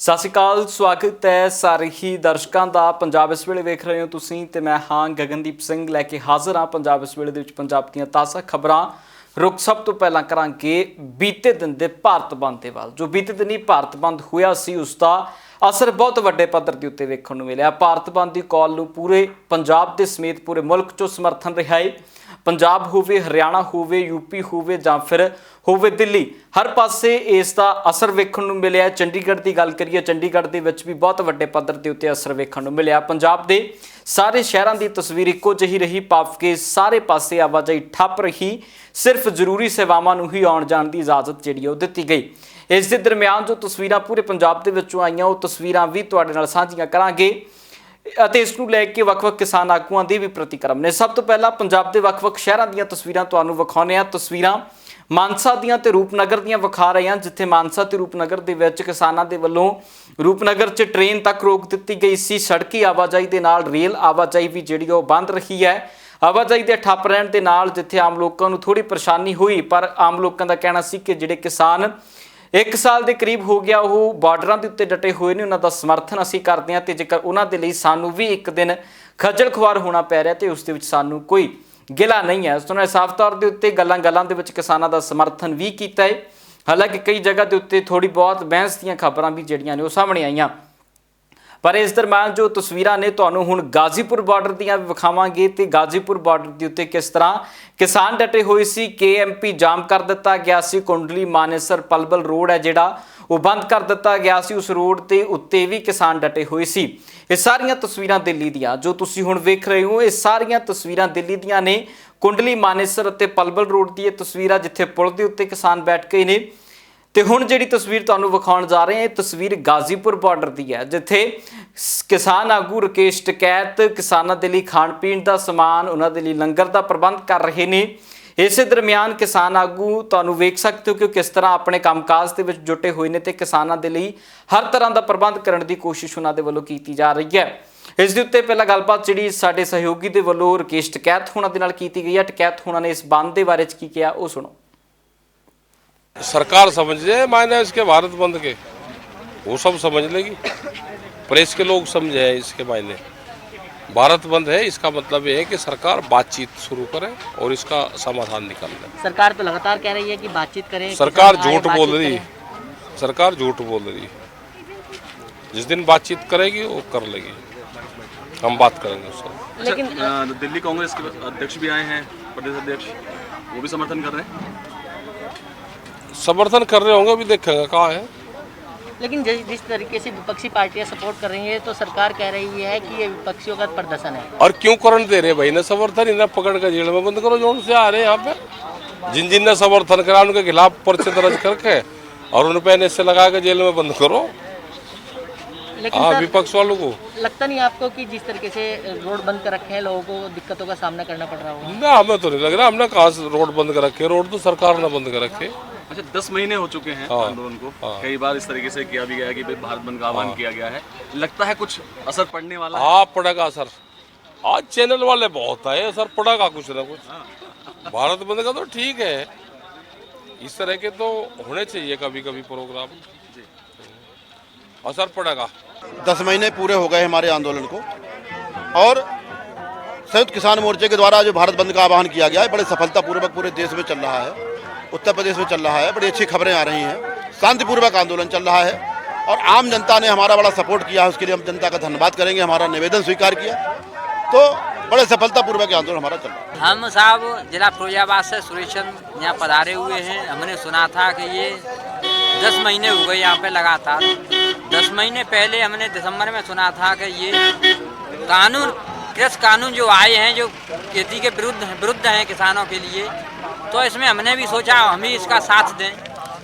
ਸਤਿ ਸ਼੍ਰੀ ਅਕਾਲ, ਸਵਾਗਤ ਹੈ ਸਾਰੇ ਹੀ ਦਰਸ਼ਕਾਂ ਦਾ। ਪੰਜਾਬ ਇਸ ਵੇਲੇ ਵੇਖ ਰਹੇ ਹੋ ਤੁਸੀਂ ਤੇ ਮੈਂ ਹਾਂ ਗਗਨਦੀਪ ਸਿੰਘ ਲੈ ਕੇ ਹਾਜ਼ਰ ਹਾਂ ਪੰਜਾਬ ਇਸ ਵੇਲੇ ਦੇ ਵਿੱਚ ਪੰਜਾਬ ਦੀਆਂ ਤਾਜ਼ਾ ਖਬਰਾਂ। ਰੁਕ ਸਭ ਤੋਂ ਪਹਿਲਾਂ ਕਰਾਂਗੇ ਬੀਤੇ ਦਿਨ ਦੇ ਭਾਰਤ ਬੰਦ ਦੇ ਵੱਲ। ਜੋ ਬੀਤੇ ਦਿਨੀ ਭਾਰਤ ਬੰਦ ਹੋਇਆ ਸੀ ਉਸ ਦਾ ਅਸਰ ਬਹੁਤ ਵੱਡੇ ਪੱਧਰ ਦੇ ਉੱਤੇ ਵੇਖਣ ਨੂੰ ਮਿਲਿਆ। ਭਾਰਤ ਬੰਦ ਦੀ ਕਾਲ ਨੂੰ ਪੂਰੇ ਪੰਜਾਬ ਦੇ ਸਮੇਤ ਪੂਰੇ ਮੁਲਕ 'ਚੋਂ ਸਮਰਥਨ ਰਿਹਾ ਹੈ। ਪੰਜਾਬ ਹੋਵੇ, ਹਰਿਆਣਾ ਹੋਵੇ, यूपी ਹੋਵੇ ਜਾਂ ਫਿਰ ਹੋਵੇ ਦਿੱਲੀ, हर ਪਾਸੇ ਇਸ ਦਾ ਅਸਰ ਵੇਖਣ ਨੂੰ ਮਿਲਿਆ। ਚੰਡੀਗੜ੍ਹ ਦੀ ਗੱਲ ਕਰੀਏ, ਚੰਡੀਗੜ੍ਹ ਦੇ ਵਿੱਚ ਵੀ ਬਹੁਤ ਵੱਡੇ ਪੱਧਰ ਦੇ ਉੱਤੇ ਅਸਰ ਵੇਖਣ ਨੂੰ ਮਿਲਿਆ। ਪੰਜਾਬ ਦੇ ਸਾਰੇ ਸ਼ਹਿਰਾਂ ਦੀ ਤਸਵੀਰ ਇੱਕੋ ਜਿਹੀ ਰਹੀ, ਭਾਵ ਕਿ ਸਾਰੇ ਪਾਸੇ ਆਵਾਜਾਈ ਠੱਪ ਰਹੀ। ਸਿਰਫ ਜ਼ਰੂਰੀ ਸੇਵਾਵਾਂ ਨੂੰ ਹੀ ਆਉਣ ਜਾਣ ਦੀ ਇਜਾਜ਼ਤ ਜਿਹੜੀ ਉਹ ਦਿੱਤੀ ਗਈ। ਇਸ ਦੇ ਦਰਮਿਆਨ ਜੋ ਤਸਵੀਰਾਂ ਪੂਰੇ ਪੰਜਾਬ ਦੇ ਵਿੱਚੋਂ ਆਈਆਂ, ਉਹ ਤਸਵੀਰਾਂ ਵੀ ਤੁਹਾਡੇ ਨਾਲ ਸਾਂਝੀਆਂ ਕਰਾਂਗੇ ਅਤੇ ਇਸ ਨੂੰ ਲੈ ਕੇ ਵੱਖ-ਵੱਖ ਕਿਸਾਨ ਆਗੂਆਂ ਦੇ ਵੀ ਪ੍ਰਤੀਕਰਮ ਨੇ। ਸਭ ਤੋਂ ਪਹਿਲਾਂ ਪੰਜਾਬ ਦੇ ਵੱਖ-ਵੱਖ ਸ਼ਹਿਰਾਂ ਦੀਆਂ ਤਸਵੀਰਾਂ ਤੁਹਾਨੂੰ ਵਿਖਾਉਂਦੇ ਹਾਂ। ਤਸਵੀਰਾਂ ਮਾਨਸਾ ਦੀਆਂ ਤੇ ਰੂਪਨਗਰ ਦੀਆਂ ਵਿਖਾ ਰਹੇ ਹਾਂ, ਜਿੱਥੇ ਮਾਨਸਾ ਤੇ ਰੂਪਨਗਰ ਦੇ ਵਿੱਚ ਕਿਸਾਨਾਂ ਦੇ ਵੱਲੋਂ ਰੂਪਨਗਰ 'ਚ ਟ੍ਰੇਨ ਤੱਕ ਰੋਕ ਦਿੱਤੀ ਗਈ ਸੀ। ਸੜਕੀ ਆਵਾਜਾਈ ਦੇ ਨਾਲ ਰੇਲ ਆਵਾਜਾਈ ਵੀ ਜਿਹੜੀ ਉਹ ਬੰਦ ਰਹੀ ਹੈ। ਆਵਾਜਾਈ ਦੇ ਠੱਪ ਰਹਿਣ ਦੇ ਨਾਲ ਜਿੱਥੇ ਆਮ ਲੋਕਾਂ ਨੂੰ ਥੋੜੀ ਪਰੇਸ਼ਾਨੀ ਹੋਈ, ਪਰ ਆਮ ਲੋਕਾਂ ਦਾ ਕਹਿਣਾ ਸੀ ਕਿ ਜਿਹੜੇ ਕਿਸਾਨ 1 ਸਾਲ ਦੇ ਕਰੀਬ ਹੋ ਗਿਆ ਉਹ ਬਾਰਡਰਾਂ ਦੇ ਉੱਤੇ ਡਟੇ ਹੋਏ ਨੇ, ਉਹਨਾਂ ਦਾ ਸਮਰਥਨ ਅਸੀਂ ਕਰਦੇ ਹਾਂ ਤੇ ਜੇਕਰ ਉਹਨਾਂ ਦੇ ਲਈ ਸਾਨੂੰ ਵੀ ਇੱਕ ਦਿਨ ਖੱਜਲ ਖੁਆਰ ਹੋਣਾ ਪੈ ਰਿਹਾ ਤੇ ਉਸ ਦੇ ਵਿੱਚ ਸਾਨੂੰ ਕੋਈ ਗਿਲਾ ਨਹੀਂ ਹੈ। ਉਸ ਤੋਂ ਸਾਫ਼ ਤੌਰ ਦੇ ਉੱਤੇ ਗੱਲਾਂ ਦੇ ਵਿੱਚ ਕਿਸਾਨਾਂ ਦਾ ਸਮਰਥਨ ਵੀ ਕੀਤਾ ਹੈ। ਹਾਲਾਂਕਿ ਕਈ ਜਗ੍ਹਾ ਦੇ ਉੱਤੇ ਥੋੜੀ ਬਹੁਤ ਬਹਿਸ ਦੀਆਂ ਖਬਰਾਂ ਵੀ ਜਿਹੜੀਆਂ ਨੇ ਉਹ ਸਾਹਮਣੇ ਆਈਆਂ। ਪਰ ਇਸ ਦਰਮਿਆਨ ਜੋ ਤਸਵੀਰਾਂ ਨੇ ਤੁਹਾਨੂੰ ਹੁਣ ਗਾਜ਼ੀਪੁਰ ਬਾਰਡਰ ਦੀਆਂ ਵੀ ਵਿਖਾਵਾਂਗੇ ਤੇ ਗਾਜ਼ੀਪੁਰ ਬਾਰਡਰ ਦੇ ਉੱਤੇ ਕਿਸ ਤਰ੍ਹਾਂ ਕਿਸਾਨ ਡਟੇ ਹੋਏ ਸੀ। KMP ਜਾਮ ਕਰ ਦਿੱਤਾ ਗਿਆ ਸੀ। ਕੁੰਡਲੀ ਮਾਨੇਸਰ ਪਲਵਲ ਰੋਡ ਹੈ ਜਿਹੜਾ ਉਹ ਬੰਦ ਕਰ ਦਿੱਤਾ ਗਿਆ ਸੀ। ਉਸ ਰੋਡ ਦੇ ਉੱਤੇ ਵੀ ਕਿਸਾਨ ਡਟੇ ਹੋਏ ਸੀ। ਇਹ ਸਾਰੀਆਂ ਤਸਵੀਰਾਂ ਦਿੱਲੀ ਦੀਆਂ ਜੋ ਤੁਸੀਂ ਹੁਣ ਵੇਖ ਰਹੇ ਹੋ, ਇਹ ਸਾਰੀਆਂ ਤਸਵੀਰਾਂ ਦਿੱਲੀ ਦੀਆਂ ਨੇ। ਕੁੰਡਲੀ ਮਾਨੇਸਰ ਅਤੇ ਪਲਵਲ ਰੋਡ ਦੀ ਇਹ ਤਸਵੀਰਾਂ ਜਿੱਥੇ ਪੁਲ ਦੇ ਉੱਤੇ ਕਿਸਾਨ ਬੈਠ ਗਏ ਨੇ। ਤੇ ਹੁਣ ਜਿਹੜੀ ਤਸਵੀਰ ਤੁਹਾਨੂੰ ਵਿਖਾਉਣ ਜਾ ਰਹੇ ਹਾਂ, ਇਹ ਤਸਵੀਰ ਗਾਜ਼ੀਪੁਰ ਬਾਰਡਰ ਦੀ ਹੈ, ਜਿੱਥੇ ਕਿਸਾਨ ਆਗੂ ਰਾਕੇਸ਼ ਟਕੈਤ ਕਿਸਾਨਾਂ ਦੇ ਲਈ ਖਾਣ ਪੀਣ ਦਾ ਸਮਾਨ, ਉਹਨਾਂ ਦੇ ਲਈ ਲੰਗਰ ਦਾ ਪ੍ਰਬੰਧ ਕਰ ਰਹੇ ਨੇ। ਇਸੇ ਦਰਮਿਆਨ ਕਿਸਾਨ ਆਗੂ ਤੁਹਾਨੂੰ ਵੇਖ ਸਕਦੇ ਹੋ ਕਿ ਕਿਸ ਤਰ੍ਹਾਂ ਆਪਣੇ ਕੰਮਕਾਜ ਦੇ ਵਿੱਚ ਜੁਟੇ ਹੋਏ ਨੇ ਤੇ ਕਿਸਾਨਾਂ ਦੇ ਲਈ ਹਰ ਤਰ੍ਹਾਂ ਦਾ ਪ੍ਰਬੰਧ ਕਰਨ ਦੀ ਕੋਸ਼ਿਸ਼ ਉਹਨਾਂ ਦੇ ਵੱਲੋਂ ਕੀਤੀ ਜਾ ਰਹੀ ਹੈ। ਇਸ ਦੇ ਉੱਤੇ ਪਹਿਲਾਂ ਗੱਲਬਾਤ ਜਿਹੜੀ ਸਾਡੇ ਸਹਿਯੋਗੀ ਦੇ ਵੱਲੋਂ ਰਾਕੇਸ਼ ਟਕੈਤ ਹੋਣਾ ਦੇ ਨਾਲ ਕੀਤੀ ਗਈ ਹੈ। ਟਕੈਤ ਹੋਣਾ ਨੇ ਇਸ ਬੰਦ ਦੇ ਬਾਰੇ ਕੀ ਕਿਹਾ, ਉਹ ਸੁਣੋ। सरकार समझ जाए मायने इसके भारत बंद के, वो सब समझ लेगी। प्रेस के लोग समझे हैं इसके मायने। भारत बंद है इसका मतलब ये है कि सरकार बातचीत शुरू करे और इसका समाधान निकाल ले। सरकार तो लगातार कह रही है कि बातचीत करें। सरकार झूठ बोल रही, सरकार झूठ बोल रही। जिस दिन बातचीत करेगी वो कर लेगी, हम बात करेंगे उससे। लेकिन दिल्ली कांग्रेस के अध्यक्ष भी आए हैं, प्रदेश अध्यक्ष, वो भी समर्थन कर रहे हैं। समर्थन कर रहे होंगे, अभी देखेंगे कहाँ है। लेकिन जिस तरीके से विपक्षी पार्टियां सपोर्ट कर रही हैं तो सरकार कह रही है कि ये विपक्षियों का प्रदर्शन है। और क्यों करने दे रहे भाई ने समर्थन, इन्हें पकड़ कर जेल में बंद करो जो उनसे आ रहे हैं यहाँ पे। जिन ने समर्थन करा उनके खिलाफ पर्चे दर्ज करके और उन पे ऐसे लगा के जेल में बंद करो। लेकिन हाँ, विपक्ष वालों को लगता नहीं आपको कि जिस तरीके से रोड बंद कर रखे हैं लोगों को दिक्कतों का सामना करना पड़ रहा होगा? ना, हमें तो नहीं लग रहा। हमने कहा रोड बंद कर रखे, रोड तो सरकार ने बंद कर रखे। अच्छा, 10 महीने हो चुके हैं आंदोलन को। कई बार इस तरीके से किया भी गया है कि भाई भारत बंद का आह्वान किया गया है। लगता है कुछ असर पड़ने वाला है? हाँ, पड़ेगा असर। आज चैनल वाले बहुत आए, असर पड़ेगा कुछ ना कुछ। भारत बंद का तो ठीक है, इस तरह के तो होने चाहिए कभी कभी प्रोग्राम, असर पड़ेगा। 10 महीने पूरे हो गए हमारे आंदोलन को और संयुक्त किसान मोर्चे के द्वारा जो भारत बंद का आह्वान किया गया है बड़े सफलतापूर्वक पूरे देश में चल रहा है, उत्तर प्रदेश में चल रहा है। बड़ी अच्छी खबरें आ रही हैं, शांतिपूर्वक आंदोलन चल रहा है और आम जनता ने हमारा बड़ा सपोर्ट किया है, उसके लिए हम जनता का धन्यवाद करेंगे। हमारा निवेदन स्वीकार किया तो बड़े सफलतापूर्वक आंदोलन हमारा चल रहा है। हम साहब जिला फिरोजाबाद से सुरेशन यहाँ पधारे हुए हैं। हमने सुना था कि ये 10 महीने हो गए यहाँ पे लगातार। 10 महीने पहले हमने दिसंबर में सुना था कि ये कानून, कृषि कानून जो आए हैं जो खेती के विरुद्ध हैं किसानों के लिए, तो इसमें हमने भी सोचा हम भी इसका साथ दें।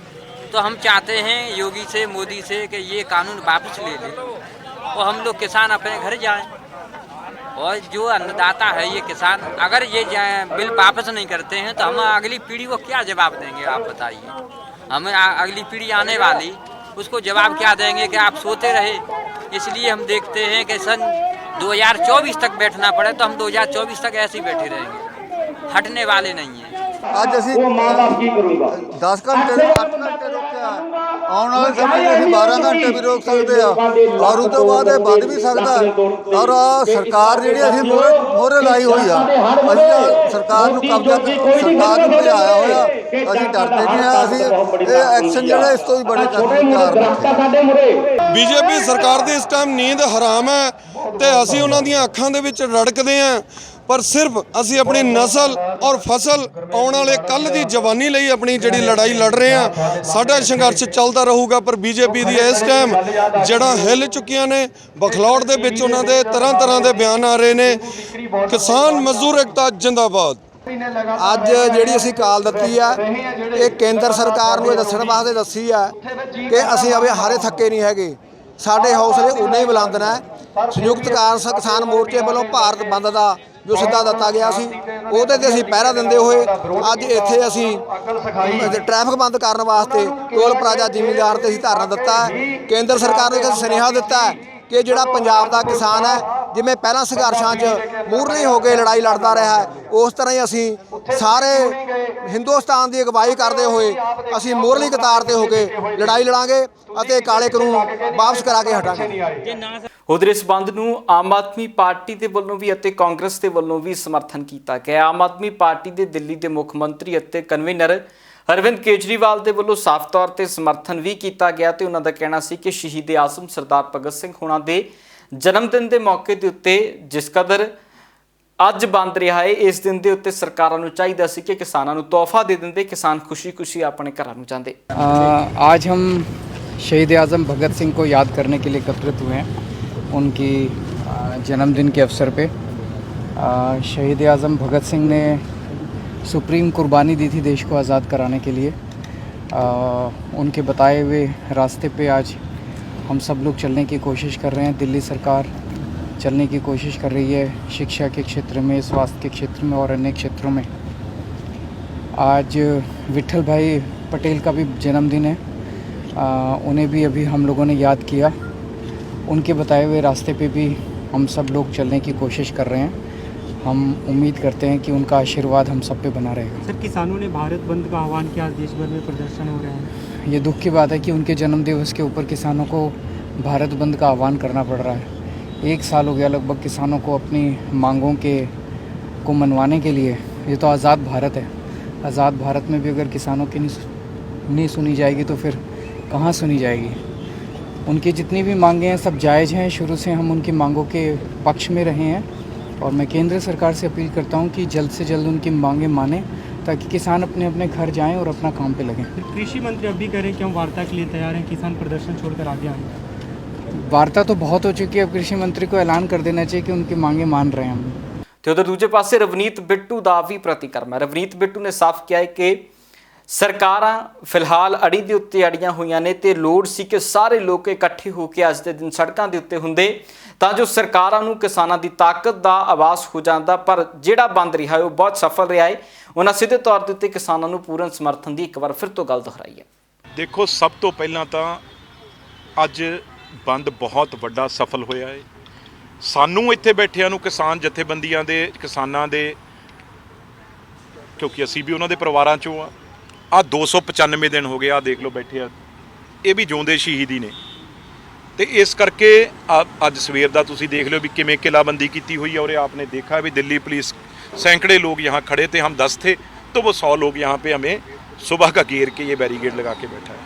तो हम चाहते हैं योगी से, मोदी से कि ये कानून वापस ले लें और हम लोग किसान अपने घर जाएं। और जो अन्नदाता है ये किसान, अगर ये बिल वापस नहीं करते हैं तो हम अगली पीढ़ी को क्या जवाब देंगे, आप बताइए। हमें अगली पीढ़ी आने वाली उसको जवाब क्या देंगे कि आप सोते रहे। इसलिए हम देखते हैं कि सन 2024 तक बैठना पड़े तो हम 2024 तक ऐसे ही बैठे रहेंगे, हटने वाले नहीं हैं। ਅੱਜ ਅਸੀਂ 10 ਘੰਟੇ 8 ਘੰਟੇ ਰੁਕਿਆ ਆਉਣ ਵਾਲੇ ਸਮੇਂ 'ਚ ਅਸੀਂ 12 ਘੰਟੇ ਵੀ ਰੋਕ ਸਕਦੇ ਆ ਔਰ ਉਸ ਤੋਂ ਬਾਅਦ ਇਹ ਵੱਧ ਵੀ ਸਕਦਾ ਔਰ ਸਰਕਾਰ ਜਿਹੜੀ ਅਸੀਂ ਮੋਹਰੇ ਲਾਈ ਹੋਈ ਆ ਅਸੀਂ ਸਰਕਾਰ ਨੂੰ ਕਬਜ਼ਾ ਸਰਕਾਰ ਨੂੰ ਭਜਾਇਆ ਹੋਇਆ ਅਸੀਂ ਡਰਦੇ ਨਹੀਂ ਆ ਅਸੀਂ ਇਹ ਐਕਸ਼ਨ ਜਿਹੜਾ ਇਸ ਤੋਂ ਵੀ ਬੜੇ ਕਰਨ ਬੀਜੇਪੀ ਸਰਕਾਰ ਦੀ ਇਸ ਟਾਈਮ ਨੀਂਦ ਹਰਾਮ ਹੈ ਤੇ ਅਸੀਂ ਉਹਨਾਂ ਦੀਆਂ ਅੱਖਾਂ ਦੇ ਵਿੱਚ ਰੜਕਦੇ ਹਾਂ ਪਰ ਸਿਰਫ ਅਸੀਂ ਆਪਣੀ ਨਸਲ ਔਰ ਫਸਲ ਆਉਣ ਵਾਲੇ ਕੱਲ੍ਹ ਦੀ ਜਵਾਨੀ ਲਈ ਆਪਣੀ ਜਿਹੜੀ ਲੜਾਈ ਲੜ ਰਹੇ ਹਾਂ ਸਾਡਾ ਸੰਘਰਸ਼ ਚੱਲਦਾ ਰਹੂਗਾ ਪਰ ਬੀਜੇਪੀ ਦੀ ਇਸ ਟਾਈਮ ਜੜ੍ਹਾਂ ਹਿੱਲ ਚੁੱਕੀਆਂ ਨੇ ਬਖਲੌੜ ਦੇ ਵਿੱਚ ਉਹਨਾਂ ਦੇ ਤਰ੍ਹਾਂ ਦੇ ਬਿਆਨ ਆ ਰਹੇ ਨੇ ਕਿਸਾਨ ਮਜ਼ਦੂਰ ਏਕਤਾ ਜਿੰਦਾਬਾਦ। ਅੱਜ ਜਿਹੜੀ ਅਸੀਂ ਕਾਲ ਦਿੱਤੀ ਆ ਇਹ ਕੇਂਦਰ ਸਰਕਾਰ ਨੂੰ ਇਹ ਦੱਸਣ ਵਾਸਤੇ ਦੱਸੀ ਆ ਕਿ ਅਸੀਂ ਅਵੇ ਹਾਰੇ ਥੱਕੇ ਨਹੀਂ ਹੈਗੇ ਸਾਡੇ ਹੌਸਲੇ ਉਨੇ ਹੀ ਬੁਲੰਦ ਨੇ। ਸੰਯੁਕਤ ਕਿਸਾਨ ਮੋਰਚੇ ਵੱਲੋਂ ਭਾਰਤ ਬੰਦ ਦਾ ਜੋ ਸਿੱਧਾ ਦਿੱਤਾ ਗਿਆ ਸੀ ਉਹਦੇ ਤੇ ਅਸੀਂ ਪਹਿਰਾ ਦਿੰਦੇ ਹੋਏ ਅੱਜ ਇੱਥੇ ਅਸੀਂ ਟ੍ਰੈਫਿਕ ਬੰਦ ਕਰਨ ਵਾਸਤੇ ਟੋਲ ਪਲਾਜ਼ਾ ਜ਼ਿਮੀਂਦਾਰ ਤੇ ਅਸੀਂ ਧਰਨਾ ਦਿੱਤਾ ਕੇਂਦਰ ਸਰਕਾਰ ਨੂੰ ਇੱਕ ਸੁਨੇਹਾ ਦਿੱਤਾ ਕਿ ਜਿਹੜਾ ਪੰਜਾਬ ਦਾ ਕਿਸਾਨ ਹੈ ਜਿਵੇਂ ਪਹਿਲਾਂ ਸੰਘਰਸ਼ਾਂ 'ਚ ਮੂਹਰਲੀ ਹੋ ਕੇ ਲੜਾਈ ਲੜਦਾ ਰਿਹਾ ਉਸ ਤਰ੍ਹਾਂ ਹੀ ਅਸੀਂ ਸਾਰੇ ਹਿੰਦੁਸਤਾਨ ਦੀ ਅਗਵਾਈ ਕਰਦੇ ਹੋਏ ਅਸੀਂ ਮੂਹਰਲੀ ਕਤਾਰ ਤੇ ਹੋ ਕੇ ਲੜਾਈ ਲੜਾਂਗੇ ਅਤੇ ਕਾਲੇ ਕਾਨੂੰਨ ਵਾਪਸ ਕਰਾ ਕੇ ਹਟਾਂਗੇ। ਉਧਰ ਇਸ ਬੰਦ ਨੂੰ ਆਮ ਆਦਮੀ ਪਾਰਟੀ ਦੇ ਵੱਲੋਂ ਵੀ ਅਤੇ ਕਾਂਗਰਸ ਦੇ ਵੱਲੋਂ ਵੀ ਸਮਰਥਨ ਕੀਤਾ ਗਿਆ। ਆਮ ਆਦਮੀ ਪਾਰਟੀ ਦੇ ਦਿੱਲੀ ਦੇ ਮੁੱਖ ਮੰਤਰੀ ਅਤੇ ਕਨਵੀਨਰ ਅਰਵਿੰਦ ਕੇਜਰੀਵਾਲ ਦੇ ਵੱਲੋਂ ਸਾਫ਼ ਤੌਰ ਤੇ ਸਮਰਥਨ ਵੀ ਕੀਤਾ ਗਿਆ ਤੇ ਉਹਨਾਂ ਦਾ ਕਹਿਣਾ ਸੀ ਕਿ ਸ਼ਹੀਦ ਆਜ਼ਮ ਸਰਦਾਰ ਭਗਤ ਸਿੰਘ ਹੋਣਾ ਦੇ ਜਨਮ ਦਿਨ ਦੇ ਮੌਕੇ ਦੇ ਉੱਤੇ ਜਿਸ ਕਦਰ ਅੱਜ ਬੰਦ ਰਿਹਾ ਹੈ ਇਸ ਦਿਨ ਦੇ ਉੱਤੇ ਸਰਕਾਰਾਂ ਨੂੰ ਚਾਹੀਦਾ ਸੀ ਕਿ ਕਿਸਾਨਾਂ ਨੂੰ ਤੋਹਫਾ ਦੇ ਦਿੰਦੇ ਕਿਸਾਨ ਖੁਸ਼ੀ-ਖੁਸ਼ੀ ਆਪਣੇ ਘਰਾਂ ਨੂੰ ਜਾਂਦੇ। आज हम शहीद आज़म भगत सिंह को याद करने के लिए एकत्रित हुए हैं उनकी जन्मदिन के अवसर पे। शहीद आज़म भगत सिंह ने सुप्रीम कुर्बानी दी थी देश को आज़ाद कराने के लिए। उनके बताए हुए रास्ते पे आज हम सब लोग चलने की कोशिश कर रहे हैं। दिल्ली सरकार चलने की कोशिश कर रही है शिक्षा के क्षेत्र में स्वास्थ्य के क्षेत्र में और अन्य क्षेत्रों में। आज विट्ठल भाई पटेल का भी जन्मदिन है। उन्हें भी अभी हम लोगों ने याद किया। उनके बताए हुए रास्ते पे भी हम सब लोग चलने की कोशिश कर रहे हैं। हम उम्मीद करते हैं कि उनका आशीर्वाद हम सब पे बना रहेगा। सर किसानों ने भारत बंद का आह्वान किया देश भर में प्रदर्शन हो रहे हैं। ये दुख की बात है कि उनके जन्म दिवस के ऊपर किसानों को भारत बंद का आह्वान करना पड़ रहा है। 1 साल हो गया लगभग किसानों को अपनी मांगों को मनवाने के लिए। ये तो आज़ाद भारत है। आज़ाद भारत में भी अगर किसानों की नहीं सुनी जाएगी तो फिर कहाँ सुनी जाएगी। उनकी जितनी भी मांगे हैं सब जायज़ हैं। शुरू से हम उनकी मांगों के पक्ष में रहे हैं और मैं केंद्र सरकार से अपील करता हूं कि जल्द से जल्द उनकी मांगे मानें ताकि किसान अपने अपने घर जाएं और अपना काम पे लगें। कृषि मंत्री अब भी कह रहे हैं कि हम वार्ता के लिए तैयार हैं किसान प्रदर्शन छोड़कर आगे आएंगे। वार्ता तो बहुत हो चुकी है। अब कृषि मंत्री को ऐलान कर देना चाहिए कि उनकी मांगे मान रहे हैं हम। ਤੇ ਉਧਰ ਦੂਜੇ ਪਾਸੇ ਰਵਨੀਤ ਬਿੱਟੂ ਦਾ ਵੀ ਪ੍ਰਤੀਕਰਮ ਹੈ। ਰਵਨੀਤ ਬਿੱਟੂ ਨੇ ਸਾਫ਼ ਕਿਹਾ ਹੈ ਕਿ ਸਰਕਾਰਾਂ ਫਿਲਹਾਲ ਅੜੀ ਦੇ ਉੱਤੇ ਅੜੀਆਂ ਹੋਈਆਂ ਨੇ ਤੇ ਲੋੜ ਸੀ ਕਿ ਸਾਰੇ ਲੋਕ ਇਕੱਠੇ ਹੋ ਕੇ ਅੱਜ ਦੇ ਦਿਨ ਸੜਕਾਂ ਦੇ ਉੱਤੇ ਹੁੰਦੇ ਤਾਂ ਜੋ ਸਰਕਾਰਾਂ ਨੂੰ ਕਿਸਾਨਾਂ ਦੀ ਤਾਕਤ ਦਾ ਆਵਾਜ਼ ਹੋ ਜਾਂਦਾ। ਪਰ ਜਿਹੜਾ ਬੰਦ ਰਿਹਾ ਹੈ ਉਹ ਬਹੁਤ ਸਫਲ ਰਿਹਾ ਹੈ। ਉਹਨਾਂ ਸਿੱਧੇ ਤੌਰ ਦੇ ਉੱਤੇ ਕਿਸਾਨਾਂ ਨੂੰ ਪੂਰਨ ਸਮਰਥਨ ਦੀ ਇੱਕ ਵਾਰ ਫਿਰ ਤੋਂ ਗੱਲ ਦੁਹਰਾਈ ਹੈ। ਦੇਖੋ ਸਭ ਤੋਂ ਪਹਿਲਾਂ ਤਾਂ ਅੱਜ ਬੰਦ ਬਹੁਤ ਵੱਡਾ ਸਫਲ ਹੋਇਆ ਹੈ। ਸਾਨੂੰ ਇੱਥੇ ਬੈਠਿਆਂ ਨੂੰ ਕਿਸਾਨ ਜਥੇਬੰਦੀਆਂ ਦੇ ਕਿਸਾਨਾਂ ਦੇ ਕਿਉਂਕਿ ਅਸੀਂ ਵੀ ਉਹਨਾਂ ਦੇ ਪਰਿਵਾਰਾਂ 'ਚੋਂ ਆ 295 ਦਿਨ ਹੋ ਗਏ ਆ ਦੇਖ ਲਓ ਬੈਠੇ ਆ ਇਹ ਵੀ ਜਿਉਂਦੇ ਸ਼ਹੀਦੀ ਨੇ ਤੇ ਇਸ ਕਰਕੇ ਅੱਜ ਸਵੇਰ ਦਾ ਤੁਸੀਂ ਦੇਖ ਲਿਓ ਵੀ ਕਿਵੇਂ ਕਿਲਾਬੰਦੀ ਕੀਤੀ हुई है। और आपने देखा भी दिल्ली पुलिस सैकड़े लोग यहाँ खड़े थे। हम 10 थे तो वो 100 लोग यहाँ पे हमें सुबह का घेर के ये बैरिकेड लगा के बैठा है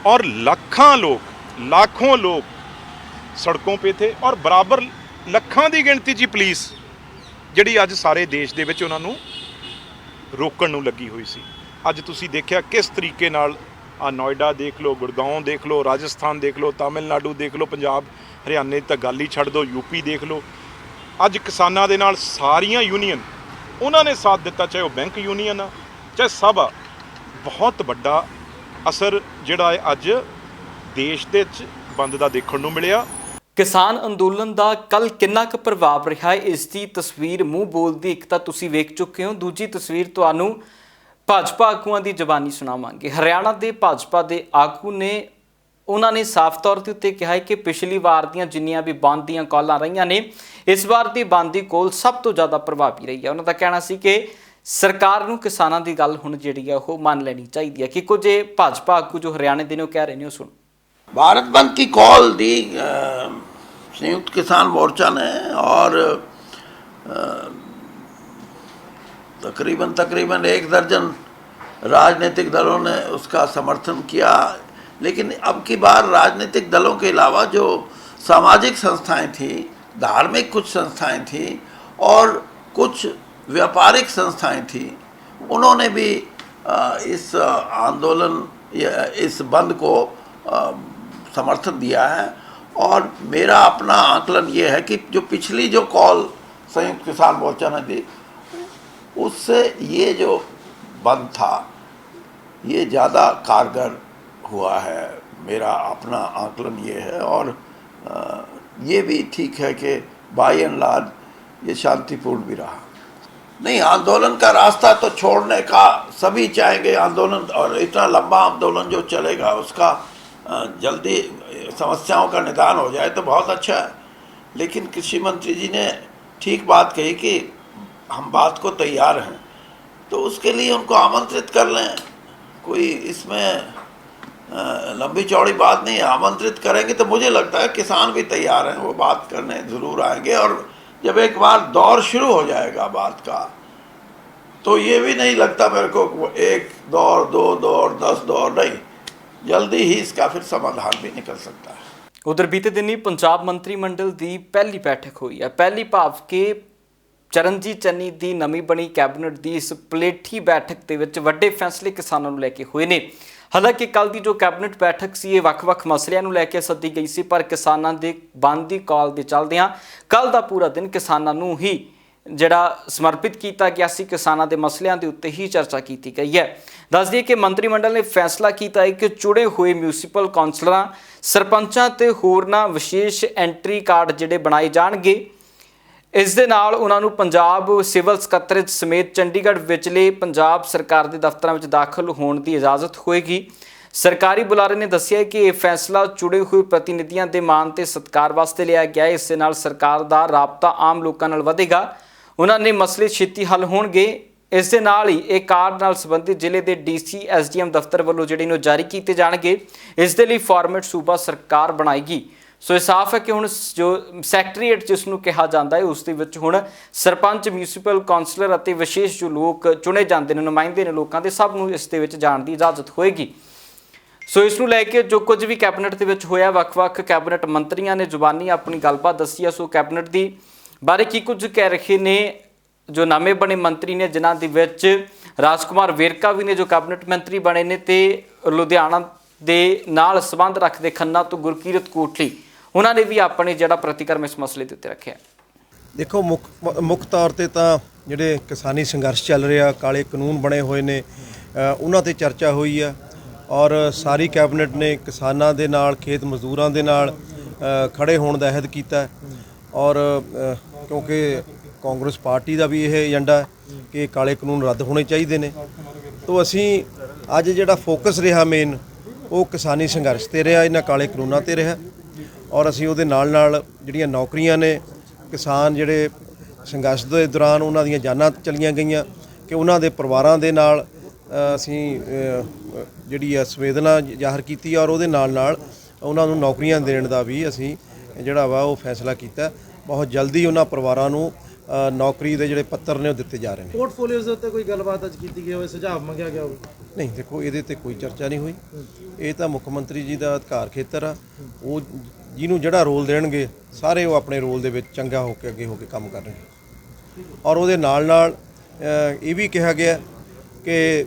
और लाखों लोग सड़कों पे थे और बराबर ਲੱਖਾਂ ਦੀ ਗਿਣਤੀ 'ਚ ਪੁਲਿਸ ਜਿਹੜੀ ਅੱਜ ਸਾਰੇ ਦੇਸ਼ ਦੇ ਵਿੱਚ ਉਹਨਾਂ ਨੂੰ ਰੋਕਣ ਨੂੰ ਲੱਗੀ ਹੋਈ ਸੀ। ਅੱਜ ਤੁਸੀਂ ਦੇਖਿਆ ਕਿਸ ਤਰੀਕੇ ਨਾਲ ਆ ਨੋਇਡਾ ਦੇਖ ਲਓ, ਗੁੜਗਾਉਂ ਦੇਖ ਲਓ, ਰਾਜਸਥਾਨ ਦੇਖ ਲਓ, ਤਾਮਿਲਨਾਡੂ ਦੇਖ ਲਓ, ਪੰਜਾਬ ਹਰਿਆਣੇ ਤਾਂ ਗੱਲ ਹੀ ਛੱਡ ਦਿਓ, ਯੂਪੀ ਦੇਖ ਲਓ। ਅੱਜ ਕਿਸਾਨਾਂ ਦੇ ਨਾਲ ਸਾਰੀਆਂ ਯੂਨੀਅਨ ਉਹਨਾਂ ਨੇ ਸਾਥ ਦਿੱਤਾ, ਚਾਹੇ ਉਹ ਬੈਂਕ ਯੂਨੀਅਨ ਆ ਚਾਹੇ ਸਭ ਆ। ਬਹੁਤ ਵੱਡਾ ਅਸਰ ਜਿਹੜਾ ਹੈ ਅੱਜ ਦੇਸ਼ ਦੇ ਵਿੱਚ ਬੰਦ ਦਾ ਦੇਖਣ ਨੂੰ ਮਿਲਿਆ। ਕਿਸਾਨ ਅੰਦੋਲਨ ਦਾ ਕੱਲ ਕਿੰਨਾ ਕੁ ਪ੍ਰਭਾਵ ਰਿਹਾ ਹੈ ਇਸ ਦੀ ਤਸਵੀਰ ਮੂੰਹ ਬੋਲਦੀ ਇੱਕ ਤਾਂ ਤੁਸੀਂ ਵੇਖ ਚੁੱਕੇ ਹੋ। ਦੂਜੀ ਤਸਵੀਰ ਤੁਹਾਨੂੰ ਭਾਜਪਾ ਆਗੂਆਂ ਦੀ ਜ਼ਬਾਨੀ ਸੁਣਾਵਾਂਗੇ। ਹਰਿਆਣਾ ਦੇ ਭਾਜਪਾ ਦੇ ਆਗੂ ਨੇ ਉਹਨਾਂ ਨੇ ਸਾਫ਼ ਤੌਰ ਦੇ ਉੱਤੇ ਕਿਹਾ ਹੈ ਕਿ ਪਿਛਲੀ ਵਾਰ ਦੀਆਂ ਜਿੰਨੀਆਂ ਵੀ ਬੰਦ ਦੀਆਂ ਕਾਲਾਂ ਰਹੀਆਂ ਨੇ ਇਸ ਵਾਰ ਦੀ ਬੰਦ ਦੀ ਕੋਲ ਸਭ ਤੋਂ ਜ਼ਿਆਦਾ ਪ੍ਰਭਾਵੀ ਰਹੀ ਹੈ। ਉਹਨਾਂ ਦਾ ਕਹਿਣਾ ਸੀ ਕਿ ਸਰਕਾਰ ਨੂੰ ਕਿਸਾਨਾਂ ਦੀ ਗੱਲ ਹੁਣ ਜਿਹੜੀ ਹੈ ਉਹ ਮੰਨ ਲੈਣੀ ਚਾਹੀਦੀ ਹੈ ਕਿ ਕੁਝ ਇਹ ਭਾਜਪਾ ਆਗੂ ਜੋ ਹਰਿਆਣੇ ਦੇ ਨੇ ਉਹ ਕਹਿ ਰਹੇ ਨੇ ਉਹ ਸੁਣੋ। भारत बंद की कॉल दी संयुक्त किसान मोर्चा ने और तकरीबन 1 दर्जन राजनीतिक दलों ने उसका समर्थन किया। लेकिन अब की बार राजनीतिक दलों के अलावा जो सामाजिक संस्थाएं थी, धार्मिक कुछ संस्थाएं थी और कुछ व्यापारिक संस्थाएं थी, उन्होंने भी इस आंदोलन या इस बंद को समर्थन दिया है। और मेरा अपना आकलन ये है कि जो पिछली जो कॉल संयुक्त किसान मोर्चा ने दी उससे ये जो बंद था ये ज़्यादा कारगर हुआ है। मेरा अपना आकलन ये है। और ये भी ठीक है कि बाय एंड लार्ज ये शांतिपूर्ण भी रहा। नहीं, आंदोलन का रास्ता तो छोड़ने का सभी चाहेंगे आंदोलन, और इतना लंबा आंदोलन जो चलेगा उसका जल्दी समस्याओं का निदान हो जाए तो बहुत अच्छा है। लेकिन कृषि मंत्री जी ने ठीक बात कही कि हम बात को तैयार हैं, तो उसके लिए उनको आमंत्रित कर लें। कोई इसमें लंबी चौड़ी बात नहीं है। आमंत्रित करेंगे तो मुझे लगता है किसान भी तैयार हैं, वो बात करने ज़रूर आएंगे। और जब एक बार दौर शुरू हो जाएगा बात का, तो ये भी नहीं लगता मेरे को 1 दौर 2 दौर 10 दौर नहीं, जल्दी ही इसका फिर समाधान भी निकल सकता है। ਉਧਰ ਬੀਤੇ ਦਿਨੀ ਪੰਜਾਬ ਮੰਤਰੀ ਮੰਡਲ ਦੀ ਪਹਿਲੀ ਬੈਠਕ ਹੋਈ ਹੈ। ਪਹਿਲੀ ਭਾਵ ਕਿ ਚਰਨਜੀਤ ਚੰਨੀ ਦੀ ਨਵੀਂ ਬਣੀ ਕੈਬਨਿਟ ਦੀ ਇਸ ਪਲੇਠੀ ਬੈਠਕ ਦੇ ਵਿੱਚ ਵੱਡੇ ਫੈਸਲੇ ਕਿਸਾਨਾਂ ਨੂੰ ਲੈ ਕੇ ਹੋਏ ਨੇ। ਹਾਲਾਂਕਿ ਕੱਲ ਦੀ ਜੋ ਕੈਬਨਿਟ ਬੈਠਕ ਸੀ ਇਹ ਵੱਖ-ਵੱਖ ਮਸਲਿਆਂ ਨੂੰ ਲੈ ਕੇ ਸੱਦੀ ਗਈ ਸੀ, ਪਰ ਕਿਸਾਨਾਂ ਦੇ ਬੰਦ ਦੀ ਕਾਲ ਦੇ ਚੱਲਦਿਆਂ ਕੱਲ ਦਾ ਪੂਰਾ ਦਿਨ ਕਿਸਾਨਾਂ ਨੂੰ ਹੀ ਜਿਹੜਾ ਸਮਰਪਿਤ ਕੀਤਾ ਗਿਆ ਸੀ। ਕਿਸਾਨਾਂ ਦੇ ਮਸਲਿਆਂ ਦੇ ਉੱਤੇ ਹੀ ਚਰਚਾ ਕੀਤੀ ਗਈ ਹੈ। ਦੱਸ ਦਈਏ ਕਿ ਮੰਤਰੀ ਮੰਡਲ ਨੇ ਫੈਸਲਾ ਕੀਤਾ ਹੈ ਕਿ ਚੁਣੇ ਹੋਏ ਮਿਊਨਿਸਪਲ ਕੌਂਸਲਰਾਂ, ਸਰਪੰਚਾਂ ਤੇ ਹੋਰਨਾਂ ਵਿਸ਼ੇਸ਼ ਐਂਟਰੀ ਕਾਰਡ ਜਿਹੜੇ ਬਣਾਏ ਜਾਣਗੇ। ਇਸ ਦੇ ਨਾਲ ਉਹਨਾਂ ਨੂੰ ਪੰਜਾਬ ਸਿਵਲ ਸਕੱਤਰੇਤ ਸਮੇਤ ਚੰਡੀਗੜ੍ਹ ਵਿਚਲੇ ਪੰਜਾਬ ਸਰਕਾਰ ਦੇ ਦਫ਼ਤਰਾਂ ਵਿੱਚ ਦਾਖਲ ਹੋਣ ਦੀ ਇਜਾਜ਼ਤ ਹੋਏਗੀ। ਸਰਕਾਰੀ ਬੁਲਾਰੇ ਨੇ ਦੱਸਿਆ ਕਿ ਇਹ ਫੈਸਲਾ ਚੁਣੇ ਹੋਏ ਪ੍ਰਤੀਨਿਧੀਆਂ ਦੇ ਮਾਣ ਤੇ ਸਤਿਕਾਰ ਵਾਸਤੇ ਲਿਆ ਗਿਆ ਹੈ। ਇਸ ਦੇ ਨਾਲ ਸਰਕਾਰ ਦਾ ਰਾਬਤਾ ਆਮ ਲੋਕਾਂ ਨਾਲ ਵਧੇਗਾ। ਉਹਨਾਂ ਨੇ ਮਸਲੇ ਛੇਤੀ ਹੱਲ ਹੋਣਗੇ। ਇਸ ਦੇ ਨਾਲ ਹੀ ਇਹ ਕਾਰਡ ਨਾਲ ਸੰਬੰਧਿਤ ਜ਼ਿਲ੍ਹੇ ਦੇ ਡੀਸੀ ਐਸਡੀਐਮ ਦਫ਼ਤਰ ਵੱਲੋਂ ਜਿਹੜੇ ਨੂੰ ਜਾਰੀ ਕੀਤੇ ਜਾਣਗੇ। ਇਸ ਦੇ ਲਈ ਫਾਰਮੈਟ ਸੂਬਾ ਸਰਕਾਰ ਬਣਾਏਗੀ। ਸੋ ਇਹ ਸਾਫ਼ ਹੈ ਕਿ ਹੁਣ ਜੋ ਸੈਕਟਰੀਏਟ ਜਿਸ ਨੂੰ ਕਿਹਾ ਜਾਂਦਾ ਹੈ ਉਸ ਦੇ ਵਿੱਚ ਹੁਣ ਸਰਪੰਚ, ਮਿਊਨਿਸਪਲ ਕੌਂਸਲਰ ਅਤੇ ਵਿਸ਼ੇਸ਼ ਜੋ ਲੋਕ ਚੁਣੇ ਜਾਂਦੇ ਨੇ, ਨੁਮਾਇੰਦੇ ਨੇ ਲੋਕਾਂ ਦੇ, ਸਭ ਨੂੰ ਇਸ ਦੇ ਵਿੱਚ ਜਾਣ ਦੀ ਇਜਾਜ਼ਤ ਹੋਏਗੀ। ਸੋ ਇਸ ਨੂੰ ਲੈ ਕੇ ਜੋ ਕੁਝ ਵੀ ਕੈਬਨਿਟ ਦੇ ਵਿੱਚ ਹੋਇਆ, ਵੱਖ-ਵੱਖ ਕੈਬਨਿਟ ਮੰਤਰੀਆਂ ਨੇ ਜ਼ੁਬਾਨੀ ਆਪਣੀ ਗੱਲਬਾਤ ਦੱਸੀ ਹੈ। ਸੋ ਕੈਬਨਿਟ ਦੀ ਬਾਰੇ ਕੀ ਕੁਝ ਕਹਿ ਰਹੇ ਨੇ ਜੋ ਨਵੇਂ ਬਣੇ ਮੰਤਰੀ ਨੇ, ਜਿਨ੍ਹਾਂ ਦੇ ਵਿੱਚ ਰਾਜਕੁਮਾਰ ਵੇਰਕਾ ਵੀ ਨੇ ਜੋ ਕੈਬਨਿਟ ਮੰਤਰੀ ਬਣੇ ਨੇ, ਤੇ ਲੁਧਿਆਣਾ ਦੇ ਨਾਲ ਸੰਬੰਧ ਰੱਖਦੇ ਖੰਨਾ ਤੋਂ ਗੁਰਕੀਰਤ ਕੋਟਲੀ, ਉਹਨਾਂ ਨੇ ਵੀ ਆਪਣੇ ਜਿਹੜਾ ਪ੍ਰਤੀਕਰਮ ਇਸ ਮਸਲੇ ਦੇ ਉੱਤੇ ਰੱਖਿਆ। ਦੇਖੋ, ਮੁੱਖ ਤੌਰ ਤੇ ਤਾਂ ਜਿਹੜੇ ਕਿਸਾਨੀ ਸੰਘਰਸ਼ ਚੱਲ ਰਿਹਾ, ਕਾਲੇ ਕਾਨੂੰਨ ਬਣੇ ਹੋਏ ਨੇ, ਉਹਨਾਂ ਤੇ ਚਰਚਾ ਹੋਈ ਆ। ਔਰ ਸਾਰੀ ਕੈਬਨਿਟ ਨੇ ਕਿਸਾਨਾਂ ਦੇ ਨਾਲ, ਖੇਤ ਮਜ਼ਦੂਰਾਂ ਦੇ ਨਾਲ ਖੜੇ ਹੋਣ ਦਾ ਅਹਿਦ ਕੀਤਾ। ਔਰ ਕਿਉਂਕਿ ਕਾਂਗਰਸ ਪਾਰਟੀ ਦਾ ਵੀ ਇਹ ਏਜੰਡਾ ਹੈ ਕਿ ਕਾਲੇ ਕਾਨੂੰਨ ਰੱਦ ਹੋਣੇ ਚਾਹੀਦੇ ਨੇ, ਤਾਂ ਅਸੀਂ ਅੱਜ ਜਿਹੜਾ ਫੋਕਸ ਰਿਹਾ ਮੇਨ ਉਹ ਕਿਸਾਨੀ ਸੰਘਰਸ਼ ਤੇ ਰਿਹਾ, ਇਹਨਾਂ ਕਾਲੇ ਕਾਨੂੰਨਾਂ ਤੇ ਰਿਹਾ। ਔਰ ਅਸੀਂ ਉਹਦੇ ਨਾਲ ਜਿਹੜੀਆਂ ਨੌਕਰੀਆਂ ਨੇ, ਕਿਸਾਨ ਜਿਹੜੇ ਸੰਘਰਸ਼ ਦੇ ਦੌਰਾਨ ਉਹਨਾਂ ਦੀਆਂ ਜਾਨਾਂ ਚਲੀਆਂ ਗਈਆਂ, ਕਿ ਉਹਨਾਂ ਦੇ ਪਰਿਵਾਰਾਂ ਦੇ ਨਾਲ ਅਸੀਂ ਜਿਹੜੀ ਆ ਸੰਵੇਦਨਾ ਜ਼ਾਹਰ ਕੀਤੀ। ਔਰ ਉਹਦੇ ਨਾਲ ਉਹਨਾਂ ਨੂੰ ਨੌਕਰੀਆਂ ਦੇਣ ਦਾ ਵੀ ਅਸੀਂ ਜਿਹੜਾ ਵਾ ਉਹ ਫੈਸਲਾ ਕੀਤਾ। ਬਹੁਤ ਜਲਦੀ ਉਹਨਾਂ ਪਰਿਵਾਰਾਂ ਨੂੰ ਨੌਕਰੀ ਦੇ ਜਿਹੜੇ ਪੱਤਰ ਨੇ ਉਹ ਦਿੱਤੇ ਜਾ ਰਹੇ ਨੇ। ਪੋਰਟਫੋਲੀਓਜ਼ ਦੇ ਉੱਤੇ ਕੋਈ ਗੱਲਬਾਤ ਅੱਜ ਕੀਤੀ ਗਈ ਹੋਵੇ, ਸੁਝਾਅ ਮੰਗਿਆ ਗਿਆ ਹੋਵੇ? ਨਹੀਂ, ਦੇਖੋ, ਇਹਦੇ ਤੇ ਕੋਈ ਚਰਚਾ ਨਹੀਂ ਹੋਈ। ਇਹ ਤਾਂ ਮੁੱਖ ਮੰਤਰੀ ਜੀ ਦਾ ਅਧਿਕਾਰ ਖੇਤਰ ਆ। ਉਹ ਜਿਹਨੂੰ ਜਿਹੜਾ ਰੋਲ ਦੇਣਗੇ ਸਾਰੇ ਉਹ ਆਪਣੇ ਰੋਲ ਦੇ ਵਿੱਚ ਚੰਗਾ ਹੋ ਕੇ ਅੱਗੇ ਹੋ ਕੇ ਕੰਮ ਕਰਨਗੇ। ਔਰ ਉਹਦੇ ਨਾਲ ਇਹ ਵੀ ਕਿਹਾ ਗਿਆ ਕਿ